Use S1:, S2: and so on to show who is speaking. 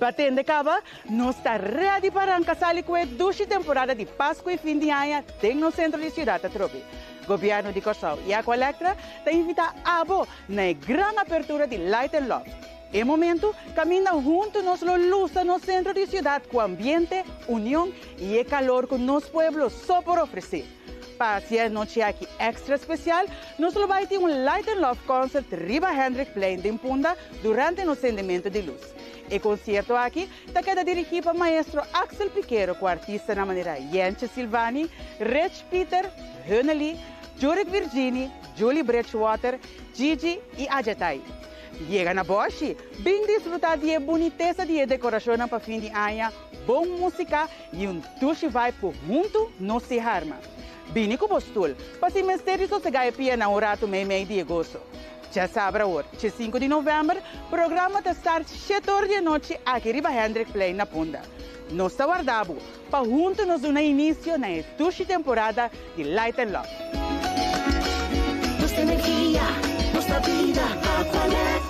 S1: Batendo cava, nós está ready para arrancar com a ducha temporada de Páscoa e fim de ano tem no centro de cidade Trobi. Governo de Corsal e a Colectra te invita a abo na grande abertura de Light and Love. Em momento, caminha junto nos luz no centro de cidade com ambiente, união e o calor que nos pueblos só por oferecer. Para a noite aqui extra especial, nós vamos ter Light and Love concert Riva Hendrik Plain de Impunda durante o acendimento de luz. O concerto aqui está queda dirigido para o maestro Axel Piquero, com artista na maneira Jentje Silvani, Rich Peter, Höneli, Jurek Virginie, Julie Bridgewater, Gigi e Ajetai. Chega na Bosch, bem desfrutar de boniteza de decoração para fim de ano, boa música e duche vibe por junto não se arma. Bini com postul, para se mistério sossegar pia na horário meio de agosto. Já sabe agora, 5 de novembro, programa está start 7 horas da noite aqui em Riva Hendrik Plain na Punda. Nós está guardado para junto nos dar início na duche temporada de Light and Love.
S2: Nuestra energía, nuestra vida, Aqua